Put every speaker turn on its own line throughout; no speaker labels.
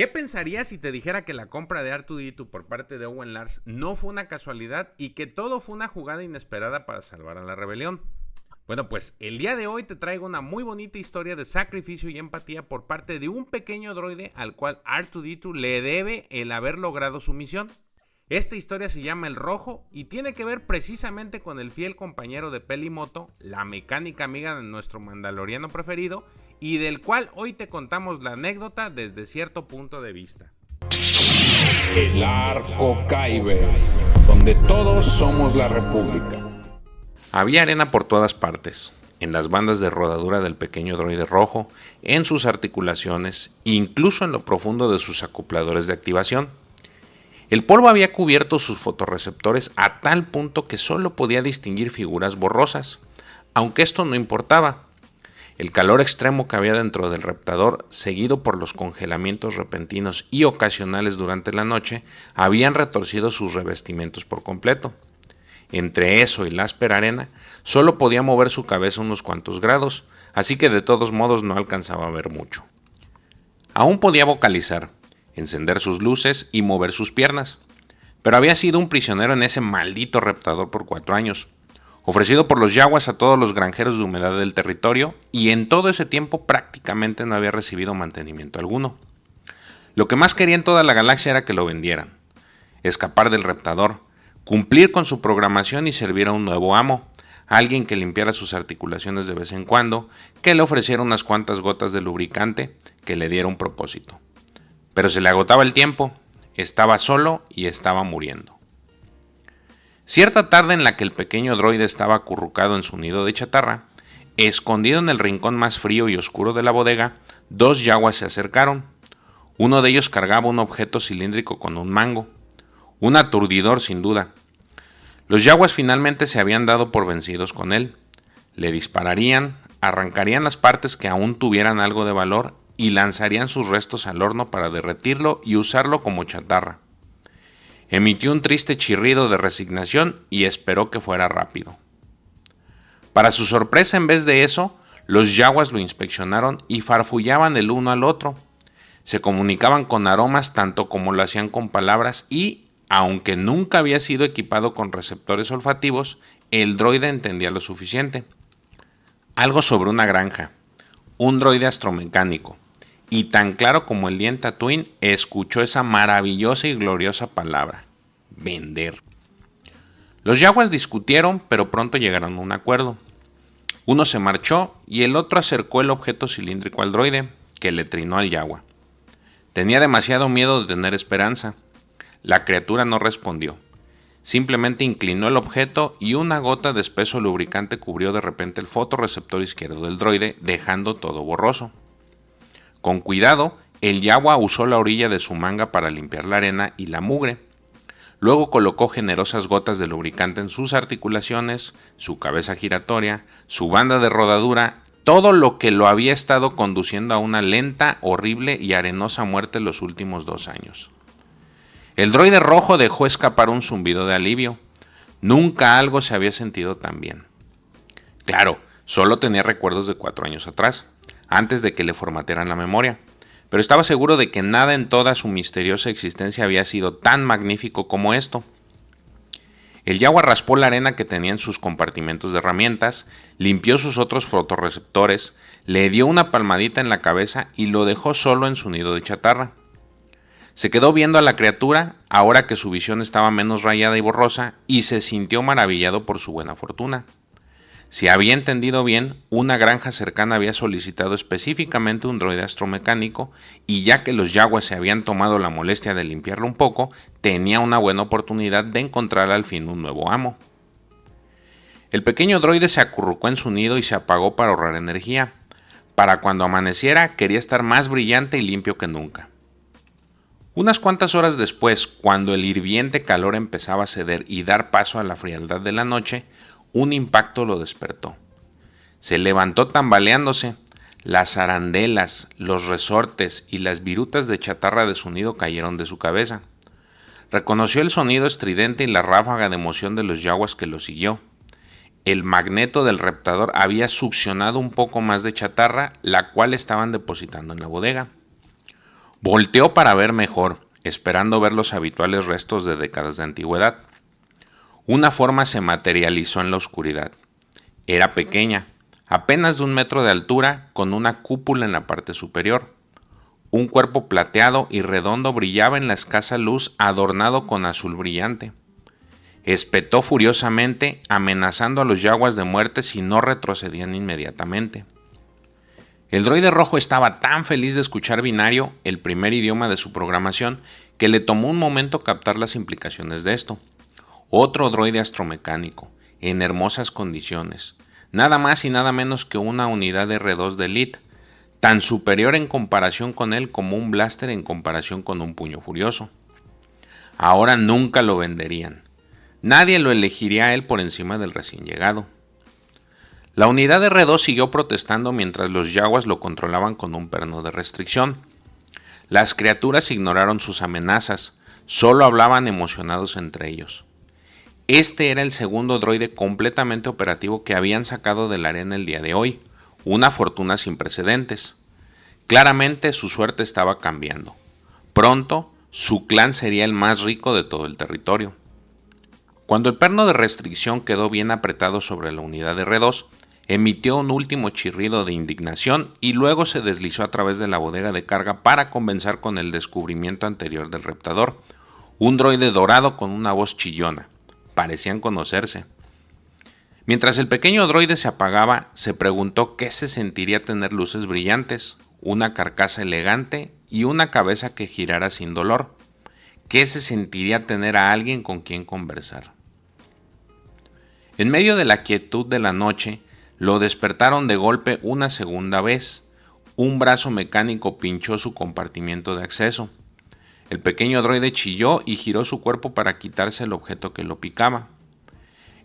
¿Qué pensarías si te dijera que la compra de R2D2 por parte de Owen Lars no fue una casualidad y que todo fue una jugada inesperada para salvar a la rebelión? Bueno, pues el día de hoy te traigo una muy bonita historia de sacrificio y empatía por parte de un pequeño droide al cual R2D2 le debe el haber logrado su misión. Esta historia se llama El Rojo y tiene que ver precisamente con el fiel compañero de Pelimoto, la mecánica amiga de nuestro mandaloriano preferido, y del cual hoy te contamos la anécdota desde cierto punto de vista.
El Arco Kyber, donde todos somos la República.
Había arena por todas partes, en las bandas de rodadura del pequeño droide rojo, en sus articulaciones, incluso en lo profundo de sus acopladores de activación. El polvo había cubierto sus fotorreceptores a tal punto que solo podía distinguir figuras borrosas, aunque esto no importaba. El calor extremo que había dentro del reptador, seguido por los congelamientos repentinos y ocasionales durante la noche, habían retorcido sus revestimientos por completo. Entre eso y la áspera arena, solo podía mover su cabeza unos cuantos grados, así que de todos modos no alcanzaba a ver mucho. Aún podía vocalizar, encender sus luces y mover sus piernas, pero había sido un prisionero en ese maldito reptador por 4 años, ofrecido por los yaguas a todos los granjeros de humedad del territorio, y en todo ese tiempo prácticamente no había recibido mantenimiento alguno. Lo que más quería en toda la galaxia era que lo vendieran, escapar del reptador, cumplir con su programación y servir a un nuevo amo, alguien que limpiara sus articulaciones de vez en cuando, que le ofreciera unas cuantas gotas de lubricante, que le diera un propósito. Pero se le agotaba el tiempo, estaba solo y estaba muriendo. Cierta tarde en la que el pequeño droide estaba acurrucado en su nido de chatarra, escondido en el rincón más frío y oscuro de la bodega, 2 yaguas se acercaron. Uno de ellos cargaba un objeto cilíndrico con un mango, un aturdidor sin duda. Los yaguas finalmente se habían dado por vencidos con él. Le dispararían, arrancarían las partes que aún tuvieran algo de valor y lanzarían sus restos al horno para derretirlo y usarlo como chatarra. Emitió un triste chirrido de resignación y esperó que fuera rápido. Para su sorpresa, en vez de eso, los yaguas lo inspeccionaron y farfullaban el uno al otro. Se comunicaban con aromas tanto como lo hacían con palabras y, aunque nunca había sido equipado con receptores olfativos, el droide entendía lo suficiente. Algo sobre una granja, un droide astromecánico, y tan claro como el día en Tatooine, escuchó esa maravillosa y gloriosa palabra: vender. Los yaguas discutieron, pero pronto llegaron a un acuerdo. Uno se marchó y el otro acercó el objeto cilíndrico al droide, que le trinó al yagua. Tenía demasiado miedo de tener esperanza. La criatura no respondió. Simplemente inclinó el objeto y una gota de espeso lubricante cubrió de repente el fotorreceptor izquierdo del droide, dejando todo borroso. Con cuidado, el yagua usó la orilla de su manga para limpiar la arena y la mugre. Luego colocó generosas gotas de lubricante en sus articulaciones, su cabeza giratoria, su banda de rodadura, todo lo que lo había estado conduciendo a una lenta, horrible y arenosa muerte los últimos 2 años. El droide rojo dejó escapar un zumbido de alivio. Nunca algo se había sentido tan bien. Claro, solo tenía recuerdos de 4 años atrás, antes de que le formatearan la memoria, pero estaba seguro de que nada en toda su misteriosa existencia había sido tan magnífico como esto. El yagua raspó la arena que tenía en sus compartimentos de herramientas, limpió sus otros fotorreceptores, le dio una palmadita en la cabeza y lo dejó solo en su nido de chatarra. Se quedó viendo a la criatura, ahora que su visión estaba menos rayada y borrosa, y se sintió maravillado por su buena fortuna. Si había entendido bien, una granja cercana había solicitado específicamente un droide astromecánico, y ya que los yaguas se habían tomado la molestia de limpiarlo un poco, tenía una buena oportunidad de encontrar al fin un nuevo amo. El pequeño droide se acurrucó en su nido y se apagó para ahorrar energía. Para cuando amaneciera, quería estar más brillante y limpio que nunca. Unas cuantas horas después, cuando el hirviente calor empezaba a ceder y dar paso a la frialdad de la noche, un impacto lo despertó. Se levantó tambaleándose. Las arandelas, los resortes y las virutas de chatarra de su nido cayeron de su cabeza. Reconoció el sonido estridente y la ráfaga de emoción de los yaguas que lo siguió. El magneto del reptador había succionado un poco más de chatarra, la cual estaban depositando en la bodega. Volteó para ver mejor, esperando ver los habituales restos de décadas de antigüedad. Una forma se materializó en la oscuridad. Era pequeña, apenas de 1 metro de altura, con una cúpula en la parte superior. Un cuerpo plateado y redondo brillaba en la escasa luz, adornado con azul brillante. Espetó furiosamente, amenazando a los yaguas de muerte si no retrocedían inmediatamente. El droide rojo estaba tan feliz de escuchar binario, el primer idioma de su programación, que le tomó un momento captar las implicaciones de esto. Otro droide astromecánico, en hermosas condiciones, nada más y nada menos que una unidad R2 de Elite, tan superior en comparación con él como un blaster en comparación con un puño furioso. Ahora nunca lo venderían. Nadie lo elegiría a él por encima del recién llegado. La unidad R2 siguió protestando mientras los yaguas lo controlaban con un perno de restricción. Las criaturas ignoraron sus amenazas, solo hablaban emocionados entre ellos. Este era el segundo droide completamente operativo que habían sacado de la arena el día de hoy, una fortuna sin precedentes. Claramente su suerte estaba cambiando. Pronto, su clan sería el más rico de todo el territorio. Cuando el perno de restricción quedó bien apretado sobre la unidad R2, emitió un último chirrido de indignación y luego se deslizó a través de la bodega de carga para comenzar con el descubrimiento anterior del raptador, un droide dorado con una voz chillona. Parecían conocerse. Mientras el pequeño droide se apagaba, se preguntó qué se sentiría tener luces brillantes, una carcasa elegante y una cabeza que girara sin dolor. ¿Qué se sentiría tener a alguien con quien conversar? En medio de la quietud de la noche, lo despertaron de golpe una segunda vez. Un brazo mecánico pinchó su compartimiento de acceso. El pequeño droide chilló y giró su cuerpo para quitarse el objeto que lo picaba.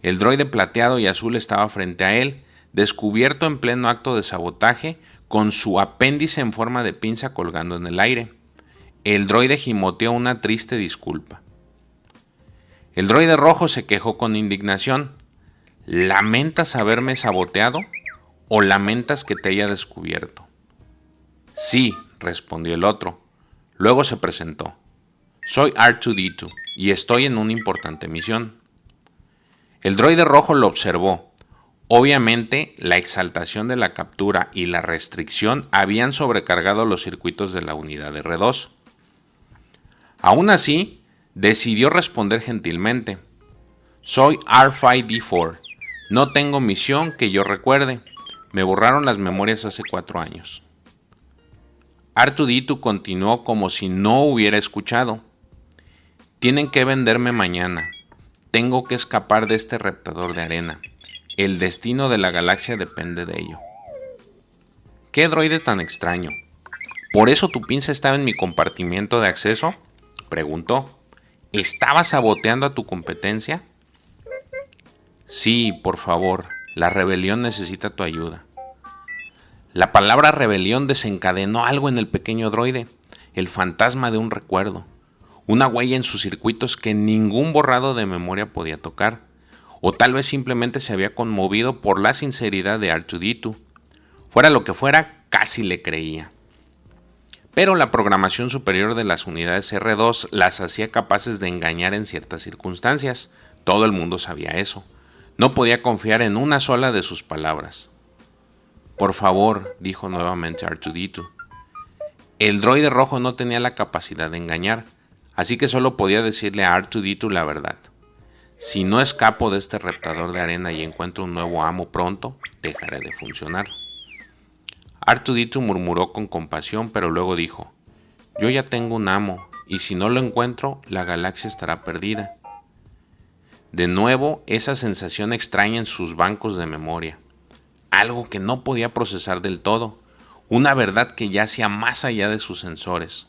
El droide plateado y azul estaba frente a él, descubierto en pleno acto de sabotaje, con su apéndice en forma de pinza colgando en el aire. El droide gimoteó una triste disculpa. El droide rojo se quejó con indignación. ¿Lamentas haberme saboteado o lamentas que te haya descubierto? Sí, respondió el otro. Luego se presentó. Soy R2-D2 y estoy en una importante misión. El droide rojo lo observó. Obviamente, la exaltación de la captura y la restricción habían sobrecargado los circuitos de la unidad R2. Aún así, decidió responder gentilmente. Soy R5-D4. No tengo misión que yo recuerde. Me borraron las memorias hace 4 años. R2-D2 continuó como si no hubiera escuchado. Tienen que venderme mañana. Tengo que escapar de este raptador de arena. El destino de la galaxia depende de ello. ¿Qué droide tan extraño? ¿Por eso tu pinza estaba en mi compartimiento de acceso? Preguntó. ¿Estabas saboteando a tu competencia? Sí, por favor, la rebelión necesita tu ayuda. La palabra rebelión desencadenó algo en el pequeño droide, el fantasma de un recuerdo, una huella en sus circuitos que ningún borrado de memoria podía tocar, o tal vez simplemente se había conmovido por la sinceridad de R2-D2. Fuera lo que fuera, casi le creía. Pero la programación superior de las unidades R2 las hacía capaces de engañar en ciertas circunstancias. Todo el mundo sabía eso. No podía confiar en una sola de sus palabras. Por favor, dijo nuevamente R2-D2. El droide rojo no tenía la capacidad de engañar, así que solo podía decirle a R2-D2 la verdad. Si no escapo de este raptador de arena y encuentro un nuevo amo pronto, dejaré de funcionar. R2-D2 murmuró con compasión, pero luego dijo, yo ya tengo un amo, y si no lo encuentro, la galaxia estará perdida. De nuevo, esa sensación extraña en sus bancos de memoria. Algo que no podía procesar del todo, una verdad que yacía más allá de sus sensores.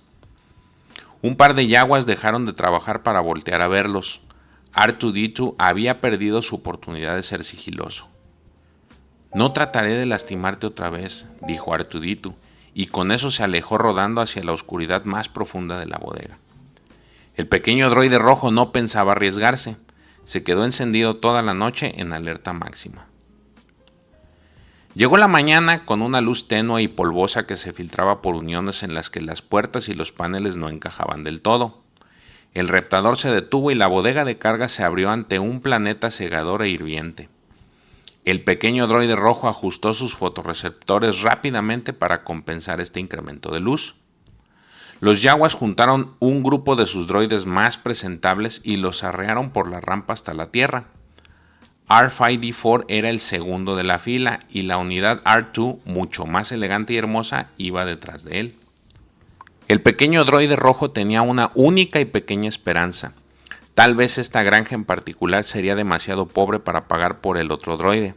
Un par de yaguas dejaron de trabajar para voltear a verlos. R2-D2 había perdido su oportunidad de ser sigiloso. No trataré de lastimarte otra vez, dijo R2-D2, y con eso se alejó rodando hacia la oscuridad más profunda de la bodega. El pequeño droide rojo no pensaba arriesgarse. Se quedó encendido toda la noche en alerta máxima. Llegó la mañana con una luz tenue y polvosa que se filtraba por uniones en las que las puertas y los paneles no encajaban del todo. El reptador se detuvo y la bodega de carga se abrió ante un planeta cegador e hirviente. El pequeño droide rojo ajustó sus fotorreceptores rápidamente para compensar este incremento de luz. Los Yaguas juntaron un grupo de sus droides más presentables y los arrearon por la rampa hasta la Tierra. R5-D4 era el segundo de la fila y la unidad R2, mucho más elegante y hermosa, iba detrás de él. El pequeño droide rojo tenía una única y pequeña esperanza. Tal vez esta granja en particular sería demasiado pobre para pagar por el otro droide.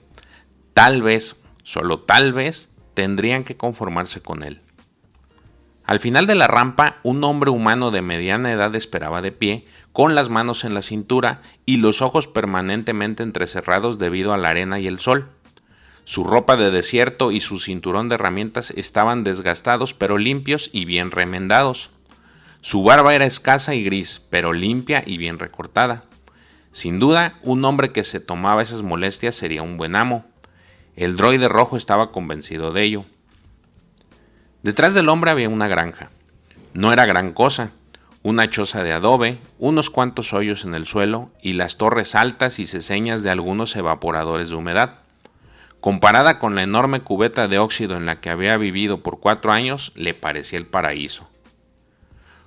Tal vez, solo tal vez, tendrían que conformarse con él. Al final de la rampa, un hombre humano de mediana edad esperaba de pie, con las manos en la cintura y los ojos permanentemente entrecerrados debido a la arena y el sol. Su ropa de desierto y su cinturón de herramientas estaban desgastados pero limpios y bien remendados. Su barba era escasa y gris, pero limpia y bien recortada. Sin duda, un hombre que se tomaba esas molestias sería un buen amo. El droide rojo estaba convencido de ello. Detrás del hombre había una granja. No era gran cosa, una choza de adobe, unos cuantos hoyos en el suelo y las torres altas y ceseñas de algunos evaporadores de humedad. Comparada con la enorme cubeta de óxido en la que había vivido por 4 años, le parecía el paraíso.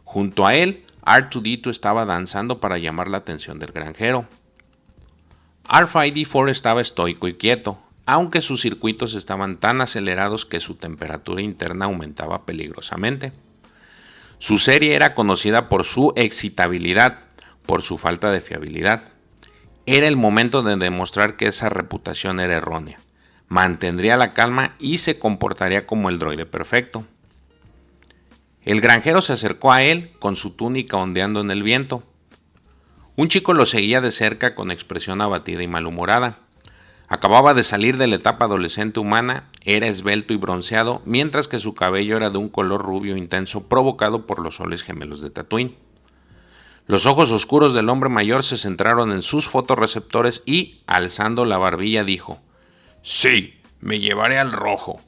Junto a él, R2-D2 estaba danzando para llamar la atención del granjero. R5-D4 estaba estoico y quieto, aunque sus circuitos estaban tan acelerados que su temperatura interna aumentaba peligrosamente. Su serie era conocida por su excitabilidad, por su falta de fiabilidad. Era el momento de demostrar que esa reputación era errónea. Mantendría la calma y se comportaría como el droide perfecto. El granjero se acercó a él con su túnica ondeando en el viento. Un chico lo seguía de cerca con expresión abatida y malhumorada. Acababa de salir de la etapa adolescente humana, era esbelto y bronceado, mientras que su cabello era de un color rubio intenso provocado por los soles gemelos de Tatooine. Los ojos oscuros del hombre mayor se centraron en sus fotorreceptores y, alzando la barbilla, dijo: «Sí, me llevaré al rojo».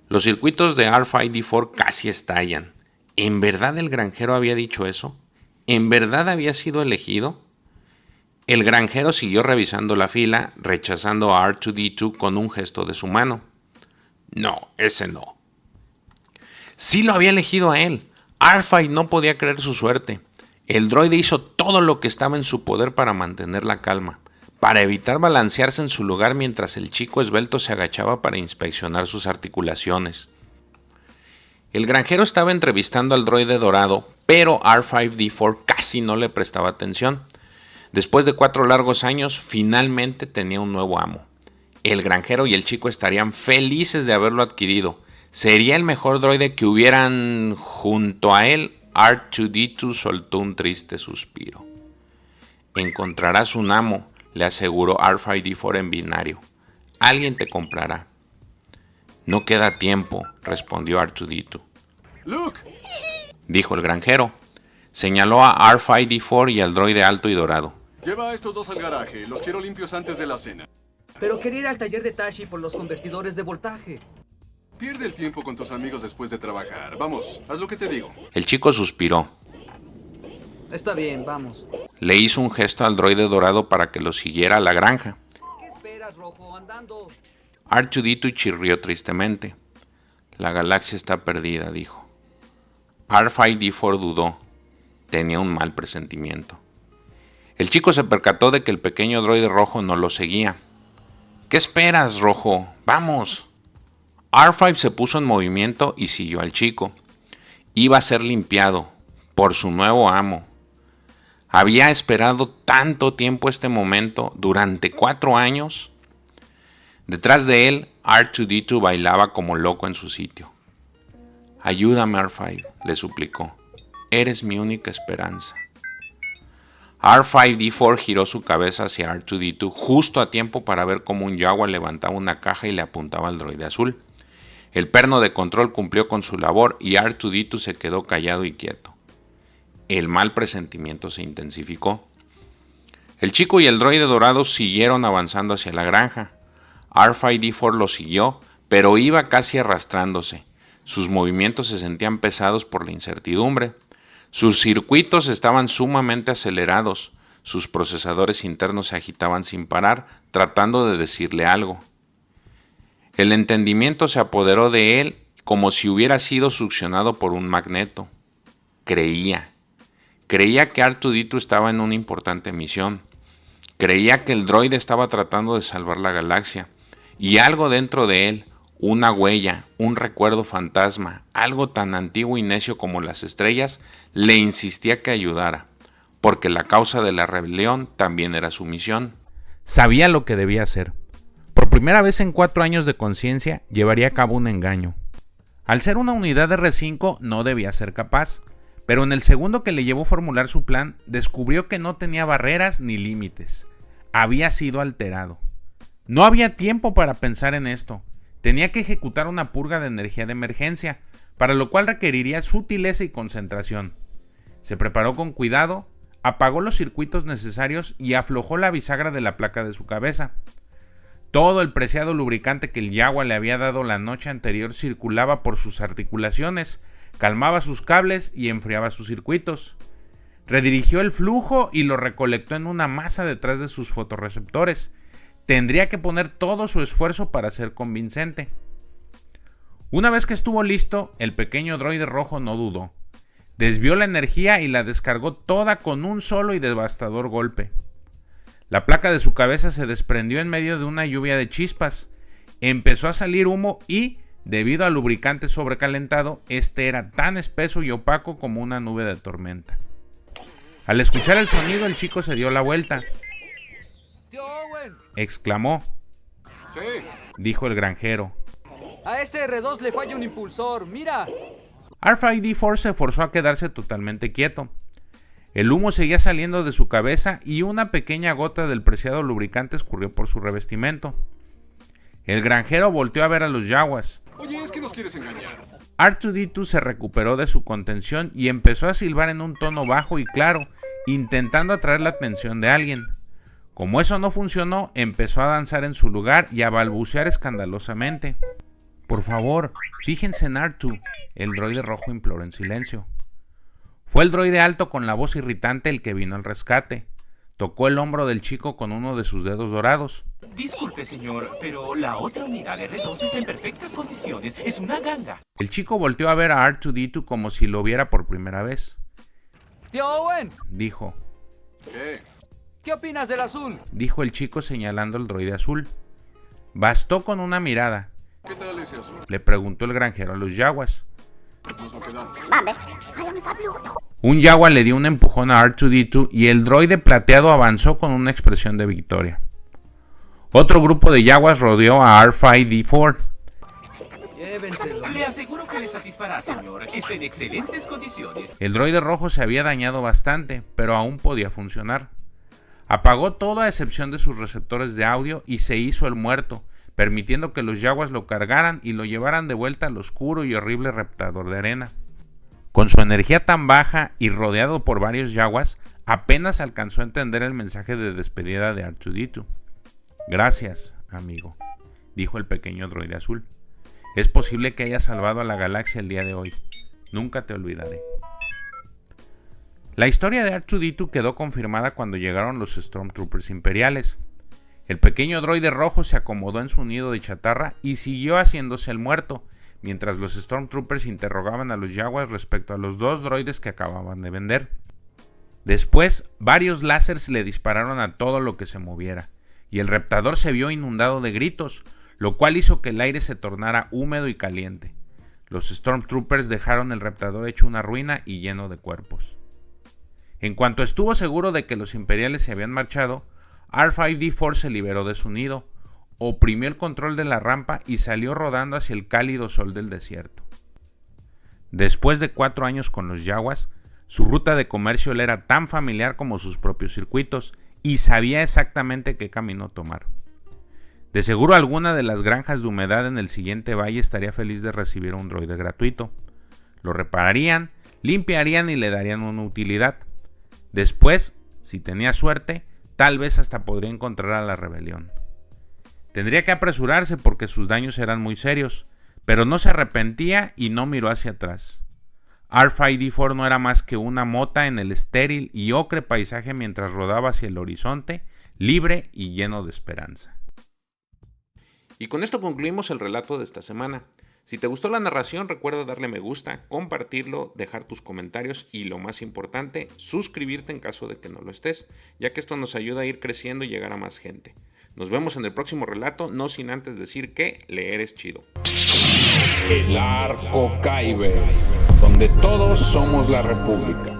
Los circuitos de R5-D4 casi estallan. ¿En verdad el granjero había dicho eso? ¿En verdad había sido elegido? El granjero siguió revisando la fila, rechazando a R2-D2 con un gesto de su mano. No, ese no. Sí lo había elegido a él. R5 no podía creer su suerte. El droide hizo todo lo que estaba en su poder para mantener la calma, para evitar balancearse en su lugar mientras el chico esbelto se agachaba para inspeccionar sus articulaciones. El granjero estaba entrevistando al droide dorado, pero R5-D4 casi no le prestaba atención. Después de 4 largos años, finalmente tenía un nuevo amo. El granjero y el chico estarían felices de haberlo adquirido. Sería el mejor droide que hubieran. Junto a él, R2-D2 soltó un triste suspiro. Encontrarás un amo, le aseguró R5-D4 en binario. Alguien te comprará. No queda tiempo, respondió R2-D2.
Luke,
dijo el granjero. Señaló a R5-D4 y al droide alto y dorado.
lleva a estos dos al garaje. Los quiero limpios antes de la cena.
Pero quería ir al taller de Tashi por los convertidores de voltaje.
Pierde el tiempo con tus amigos después de trabajar. Vamos, haz lo que te digo.
El chico suspiró.
Está bien, vamos.
Le hizo un gesto al droide dorado para que lo siguiera a la granja.
¿Qué esperas, Rojo? Andando.
R2-D2 chirrió tristemente. La galaxia está perdida, dijo. R5-D4 dudó. Tenía un mal presentimiento. El chico se percató de que el pequeño droide rojo no lo seguía. ¿Qué esperas, Rojo? ¡Vamos! R5 se puso en movimiento y siguió al chico. Iba a ser limpiado por su nuevo amo. Había esperado tanto tiempo este momento, durante 4 años. Detrás de él, R2-D2 bailaba como loco en su sitio. Ayúdame, R5, le suplicó. Eres mi única esperanza. R5-D4 giró su cabeza hacia R2-D2 justo a tiempo para ver cómo un Yaguar levantaba una caja y le apuntaba al droide azul. El perno de control cumplió con su labor y R2-D2 se quedó callado y quieto. El mal presentimiento se intensificó. El chico y el droide dorado siguieron avanzando hacia la granja. RFID-4 lo siguió, pero iba casi arrastrándose. Sus movimientos se sentían pesados por la incertidumbre. Sus circuitos estaban sumamente acelerados. Sus procesadores internos se agitaban sin parar, tratando de decirle algo. El entendimiento se apoderó de él como si hubiera sido succionado por un magneto. Creía que R2-D2 estaba en una importante misión. Creía que el droide estaba tratando de salvar la galaxia. Y algo dentro de él, una huella, un recuerdo fantasma, algo tan antiguo y necio como las estrellas, le insistía que ayudara, porque la causa de la rebelión también era su misión.
Sabía lo que debía hacer. Por primera vez en 4 años de conciencia, llevaría a cabo un engaño. Al ser una unidad de R5, no debía ser capaz, pero en el segundo que le llevó a formular su plan, descubrió que no tenía barreras ni límites. Había sido alterado. No había tiempo para pensar en esto. Tenía que ejecutar una purga de energía de emergencia, para lo cual requeriría sutileza y concentración. Se preparó con cuidado, apagó los circuitos necesarios y aflojó la bisagra de la placa de su cabeza. Todo el preciado lubricante que el Yaguas le había dado la noche anterior circulaba por sus articulaciones, calmaba sus cables y enfriaba sus circuitos. Redirigió el flujo y lo recolectó en una masa detrás de sus fotorreceptores. Tendría que poner todo su esfuerzo para ser convincente. Una vez que estuvo listo, el pequeño droide rojo no dudó. Desvió la energía y la descargó toda con un solo y devastador golpe. La placa de su cabeza se desprendió en medio de una lluvia de chispas. Empezó a salir humo y, debido al lubricante sobrecalentado, este era tan espeso y opaco como una nube de tormenta. Al escuchar el sonido, el chico se dio la vuelta.
¡Tío Owen!
Exclamó.
Sí.
Dijo el granjero.
A este R2 le falla un impulsor, mira.
RFID-4 se forzó a quedarse totalmente quieto. El humo seguía saliendo de su cabeza y una pequeña gota del preciado lubricante escurrió por su revestimiento. El granjero volteó a ver a los Yaguas.
Oye, es que nos quieres engañar.
R2-D2 se recuperó de su contención y empezó a silbar en un tono bajo y claro, intentando atraer la atención de alguien. Como eso no funcionó, empezó a danzar en su lugar y a balbucear escandalosamente. Por favor, fíjense en R2, el droide rojo imploró en silencio. Fue el droide alto con la voz irritante el que vino al rescate. Tocó el hombro del chico con uno de sus dedos dorados.
Disculpe, señor, pero la otra unidad R2 está en perfectas condiciones. Es una ganga.
El chico volteó a ver a R2-D2 como si lo viera por primera vez.
¡Tío Owen!
Dijo.
¿Qué opinas del azul?
Dijo el chico señalando el droide azul. Bastó con una mirada.
¿Qué tal ese azul?
Le preguntó el granjero a los Yaguas.
Nos lo quedamos.
Un Yagua le dio un empujón a R2-D2 y el droide plateado avanzó con una expresión de victoria. Otro grupo de Yaguas rodeó a RFID-4.
Llévenselo.
Le aseguro que le satisfará, señor. Está en excelentes condiciones.
El droide rojo se había dañado bastante, pero aún podía funcionar. Apagó todo a excepción de sus receptores de audio y se hizo el muerto, permitiendo que los Yaguas lo cargaran y lo llevaran de vuelta al oscuro y horrible reptador de arena. Con su energía tan baja y rodeado por varios Yaguas, apenas alcanzó a entender el mensaje de despedida de R2-D2. Gracias, amigo, dijo el pequeño droide azul. Es posible que hayas salvado a la galaxia el día de hoy. Nunca te olvidaré. La historia de R2-D2 quedó confirmada cuando llegaron los Stormtroopers imperiales. El pequeño droide rojo se acomodó en su nido de chatarra y siguió haciéndose el muerto, mientras los Stormtroopers interrogaban a los Yaguas respecto a los 2 droides que acababan de vender. Después, varios láseres le dispararon a todo lo que se moviera, y el reptador se vio inundado de gritos, lo cual hizo que el aire se tornara húmedo y caliente. Los Stormtroopers dejaron el reptador hecho una ruina y lleno de cuerpos. En cuanto estuvo seguro de que los imperiales se habían marchado, RFID-4 se liberó de su nido, oprimió el control de la rampa y salió rodando hacia el cálido sol del desierto. Después de 4 años con los Yaguas, su ruta de comercio le era tan familiar como sus propios circuitos y sabía exactamente qué camino tomar. De seguro alguna de las granjas de humedad en el siguiente valle estaría feliz de recibir un droide gratuito. Lo repararían, limpiarían y le darían una utilidad. Después, si tenía suerte, tal vez hasta podría encontrar a la rebelión. Tendría que apresurarse porque sus daños eran muy serios, pero no se arrepentía y no miró hacia atrás. R5-D4 no era más que una mota en el estéril y ocre paisaje mientras rodaba hacia el horizonte, libre y lleno de esperanza.
Y con esto concluimos el relato de esta semana. Si te gustó la narración, recuerda darle me gusta, compartirlo, dejar tus comentarios y, lo más importante, suscribirte en caso de que no lo estés, ya que esto nos ayuda a ir creciendo y llegar a más gente. Nos vemos en el próximo relato, no sin antes decir que leer es chido.
El Arco Kyber, donde todos somos la República.